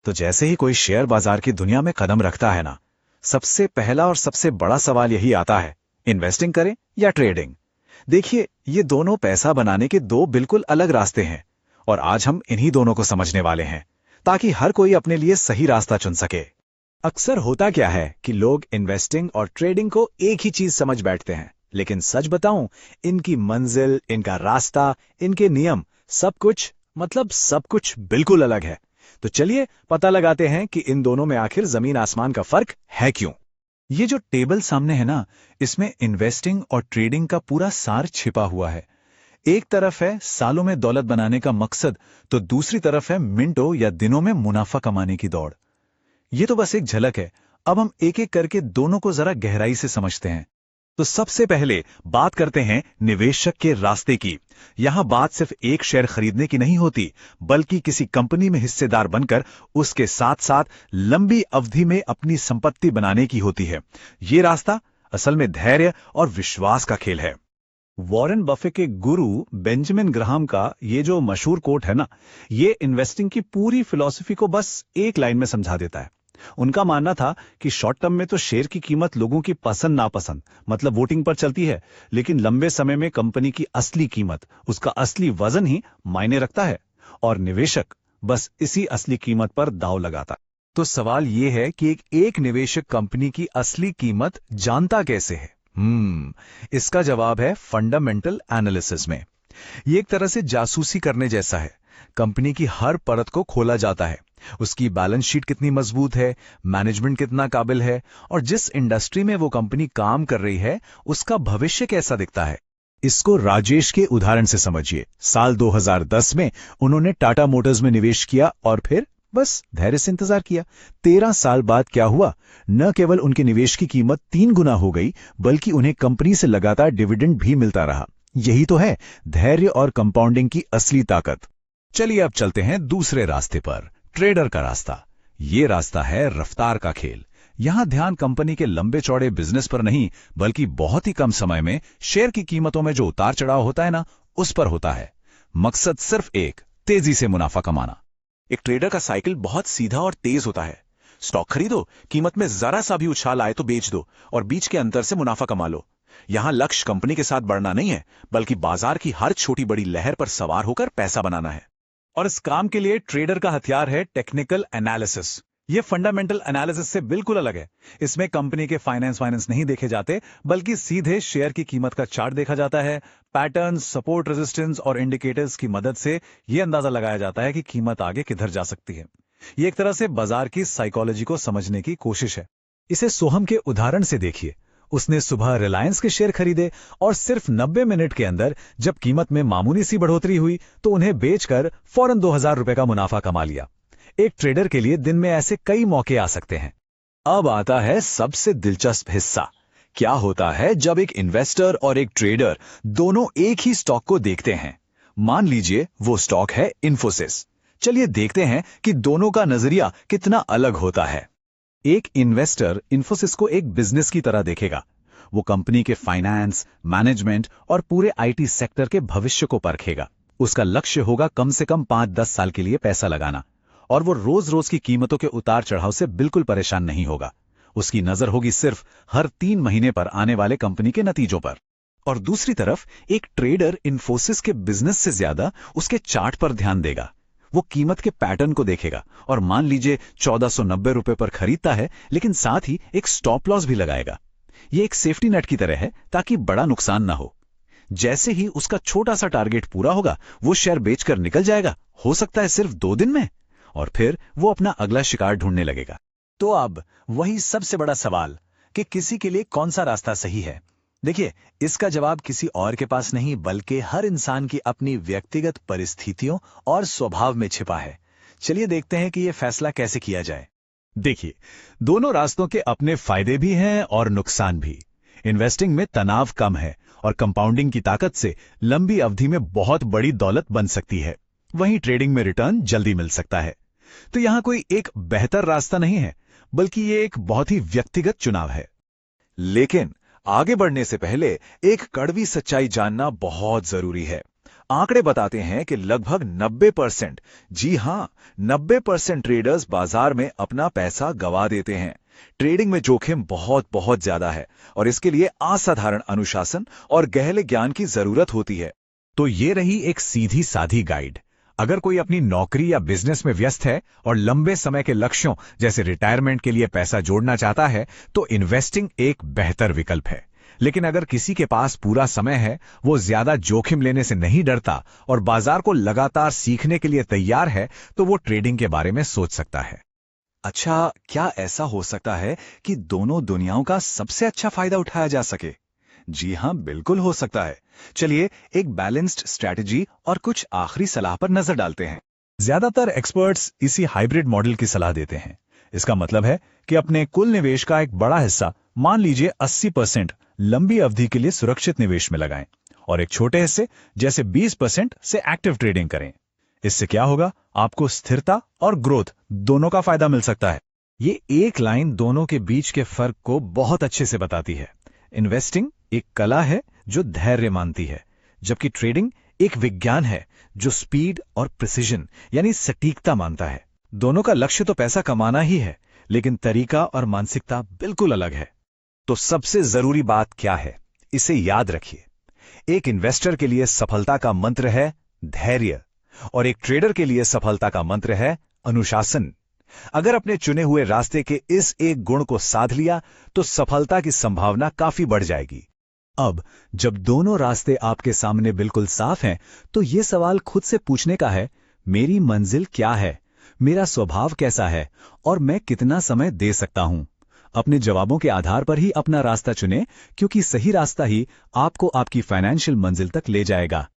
तो जैसे ही कोई शेयर बाजार की दुनिया में कदम रखता है ना, सबसे पहला और सबसे बड़ा सवाल यही आता है, इन्वेस्टिंग करें या ट्रेडिंग। देखिए, ये दोनों पैसा बनाने के दो बिल्कुल अलग रास्ते हैं, और आज हम इन्हीं दोनों को समझने वाले हैं, ताकि हर कोई अपने लिए सही रास्ता चुन सके। अक्सर होता क्या है कि लोग इन्वेस्टिंग और ट्रेडिंग को एक ही चीज समझ बैठते हैं, लेकिन सच बताऊं, इनकी मंजिल, इनका रास्ता, इनके नियम, सब कुछ बिल्कुल अलग है। तो चलिए पता लगाते हैं कि इन दोनों में आखिर जमीन आसमान का फर्क है क्यों। ये जो टेबल सामने है ना, इसमें इन्वेस्टिंग और ट्रेडिंग का पूरा सार छिपा हुआ है। एक तरफ है सालों में दौलत बनाने का मकसद, तो दूसरी तरफ है मिनटों या दिनों में मुनाफा कमाने की दौड़। ये तो बस एक झलक है। अब हम एक एक करके दोनों को जरा गहराई से समझते हैं। तो सबसे पहले बात करते हैं निवेशक के रास्ते की। यहां बात सिर्फ एक शेयर खरीदने की नहीं होती, बल्कि किसी कंपनी में हिस्सेदार बनकर उसके साथ साथ लंबी अवधि में अपनी संपत्ति बनाने की होती है। यह रास्ता असल में धैर्य और विश्वास का खेल है। वॉरेन बफे के गुरु बेंजामिन ग्राहम का ये जो मशहूर कोट है ना, ये इन्वेस्टिंग की पूरी फिलॉसफी को बस एक लाइन में समझा देता है। उनका मानना था कि शॉर्ट टर्म में तो शेयर की कीमत लोगों की पसंद नापसंद, मतलब वोटिंग पर चलती है, लेकिन लंबे समय में कंपनी की असली कीमत, उसका असली वजन ही मायने रखता है, और निवेशक बस इसी असली कीमत पर दांव लगाता है। तो सवाल यह है कि एक निवेशक कंपनी की असली कीमत जानता कैसे है? इसका जवाब है फंडामेंटल एनालिसिस में। ये एक तरह से जासूसी करने जैसा है। कंपनी की हर परत को खोला जाता है। उसकी बैलेंस शीट कितनी मजबूत है, मैनेजमेंट कितना काबिल है, और जिस इंडस्ट्री में वो कंपनी काम कर रही है उसका भविष्य कैसा दिखता है। इसको राजेश के उदाहरण से समझिए। साल 2010 में उन्होंने टाटा मोटर्स में निवेश किया और फिर बस धैर्य से इंतजार किया। 13 साल बाद क्या हुआ? न केवल उनके निवेश की कीमत 3 गुना हो गई, बल्कि उन्हें कंपनी से लगातार डिविडेंड भी मिलता रहा। यही तो है धैर्य और कंपाउंडिंग की असली ताकत। चलिए अब चलते हैं दूसरे रास्ते पर, ट्रेडर का रास्ता। यह रास्ता है रफ्तार का खेल। यहां ध्यान कंपनी के लंबे चौड़े बिजनेस पर नहीं, बल्कि बहुत ही कम समय में शेयर की कीमतों में जो उतार चढ़ाव होता है ना, उस पर होता है। मकसद सिर्फ एक, तेजी से मुनाफा कमाना। एक ट्रेडर का साइकिल बहुत सीधा और तेज होता है। स्टॉक खरीदो, कीमत में जरा सा भी उछाल आए तो बेच दो, और बीच के अंतर से मुनाफा कमा लो। यहां लक्ष्य कंपनी के साथ बढ़ना नहीं है, बल्कि बाजार की हर छोटी बड़ी लहर पर सवार होकर पैसा बनाना है। और इस काम के लिए ट्रेडर का हथियार है टेक्निकल एनालिसिस। यह फंडामेंटल एनालिसिस से बिल्कुल अलग है। इसमें कंपनी के फाइनेंस नहीं देखे जाते, बल्कि सीधे शेयर की कीमत का चार्ट देखा जाता है। पैटर्न, सपोर्ट, रेजिस्टेंस और इंडिकेटर्स की मदद से यह अंदाजा लगाया जाता है कि कीमत आगे किधर जा सकती है। यह एक तरह से बाजार की साइकोलॉजी को समझने की कोशिश है। इसे सोहम के उदाहरण से देखिए। उसने सुबह रिलायंस के शेयर खरीदे और सिर्फ 90 मिनट के अंदर जब कीमत में मामूली सी बढ़ोतरी हुई तो उन्हें बेचकर फौरन 2000 रुपए का मुनाफा कमा लिया। एक ट्रेडर के लिए दिन में ऐसे कई मौके आ सकते हैं। अब आता है सबसे दिलचस्प हिस्सा। क्या होता है जब एक इन्वेस्टर और एक ट्रेडर दोनों एक ही स्टॉक को देखते हैं? मान लीजिए वो स्टॉक है इन्फोसिस। चलिए देखते हैं कि दोनों का नजरिया कितना अलग होता है। एक इन्वेस्टर इन्फोसिस को एक बिजनेस की तरह देखेगा। वो कंपनी के फाइनेंस, मैनेजमेंट और पूरे आईटी सेक्टर के भविष्य को परखेगा। उसका लक्ष्य होगा कम से कम 5-10 साल के लिए पैसा लगाना, और वो रोज रोज की कीमतों के उतार चढ़ाव से बिल्कुल परेशान नहीं होगा। उसकी नजर होगी सिर्फ हर 3 महीने पर आने वाले कंपनी के नतीजों पर। और दूसरी तरफ एक ट्रेडर इन्फोसिस के बिजनेस से ज्यादा उसके चार्ट पर ध्यान देगा। वो कीमत के पैटर्न को देखेगा और मान लीजिए 1490 रुपए पर खरीदता है, लेकिन साथ ही एक स्टॉप लॉस भी लगाएगा। ये एक सेफ्टी नेट की तरह है, ताकि बड़ा नुकसान ना हो। जैसे ही उसका छोटा सा टारगेट पूरा होगा, वो शेयर बेचकर निकल जाएगा, हो सकता है सिर्फ 2 दिन में, और फिर वो अपना अगला शिकार ढूंढने लगेगा। तो अब वही सबसे बड़ा सवाल कि किसी के लिए कौन सा रास्ता सही है। देखिए, इसका जवाब किसी और के पास नहीं, बल्कि हर इंसान की अपनी व्यक्तिगत परिस्थितियों और स्वभाव में छिपा है। चलिए देखते हैं कि यह फैसला कैसे किया जाए। देखिए, दोनों रास्तों के अपने फायदे भी हैं और नुकसान भी। इन्वेस्टिंग में तनाव कम है और कंपाउंडिंग की ताकत से लंबी अवधि में बहुत बड़ी दौलत बन सकती है। वहीं ट्रेडिंग में रिटर्न जल्दी मिल सकता है। तो यहां कोई एक बेहतर रास्ता नहीं है, बल्कि ये एक बहुत ही व्यक्तिगत चुनाव है। लेकिन आगे बढ़ने से पहले एक कड़वी सच्चाई जानना बहुत जरूरी है। आंकड़े बताते हैं कि लगभग 90%, जी हां, 90% ट्रेडर्स बाजार में अपना पैसा गवा देते हैं। ट्रेडिंग में जोखिम बहुत बहुत ज्यादा है और इसके लिए असाधारण अनुशासन और गहरे ज्ञान की जरूरत होती है। तो ये रही एक सीधी साधी गाइड। अगर कोई अपनी नौकरी या बिजनेस में व्यस्त है और लंबे समय के लक्ष्यों जैसे रिटायरमेंट के लिए पैसा जोड़ना चाहता है, तो इन्वेस्टिंग एक बेहतर विकल्प है। लेकिन अगर किसी के पास पूरा समय है, वो ज्यादा जोखिम लेने से नहीं डरता और बाजार को लगातार सीखने के लिए तैयार है, तो वो ट्रेडिंग के बारे में सोच सकता है। अच्छा, क्या ऐसा हो सकता है कि दोनों दुनियाओं का सबसे अच्छा फायदा उठाया जा सके? जी हां, बिल्कुल हो सकता है। चलिए एक बैलेंस्ड स्ट्रैटेजी और कुछ आखिरी सलाह पर नजर डालते हैं। ज्यादातर एक्सपर्ट्स इसी हाइब्रिड मॉडल की सलाह देते हैं। इसका मतलब है कि अपने कुल निवेश का एक बड़ा हिस्सा, मान लीजिए 80%, लंबी अवधि के लिए सुरक्षित निवेश में लगाएं और एक छोटे हिस्से जैसे 20% से एक्टिव ट्रेडिंग करें। इससे क्या होगा? आपको स्थिरता और ग्रोथ दोनों का फायदा मिल सकता है। ये एक लाइन दोनों के बीच के फर्क को बहुत अच्छे से बताती है। इन्वेस्टिंग एक कला है जो धैर्य मानती है, जबकि ट्रेडिंग एक विज्ञान है जो स्पीड और प्रिसिजन यानी सटीकता मानता है। दोनों का लक्ष्य तो पैसा कमाना ही है, लेकिन तरीका और मानसिकता बिल्कुल अलग है। तो सबसे जरूरी बात क्या है, इसे याद रखिए। एक इन्वेस्टर के लिए सफलता का मंत्र है धैर्य और एक ट्रेडर के लिए सफलता का मंत्र है अनुशासन। अगर अपने चुने हुए रास्ते के इस एक गुण को साध लिया तो सफलता की संभावना काफी बढ़ जाएगी। अब जब दोनों रास्ते आपके सामने बिल्कुल साफ हैं, तो यह सवाल खुद से पूछने का है, मेरी मंजिल क्या है, मेरा स्वभाव कैसा है और मैं कितना समय दे सकता हूं। अपने जवाबों के आधार पर ही अपना रास्ता चुनें, क्योंकि सही रास्ता ही आपको आपकी फाइनेंशियल मंजिल तक ले जाएगा।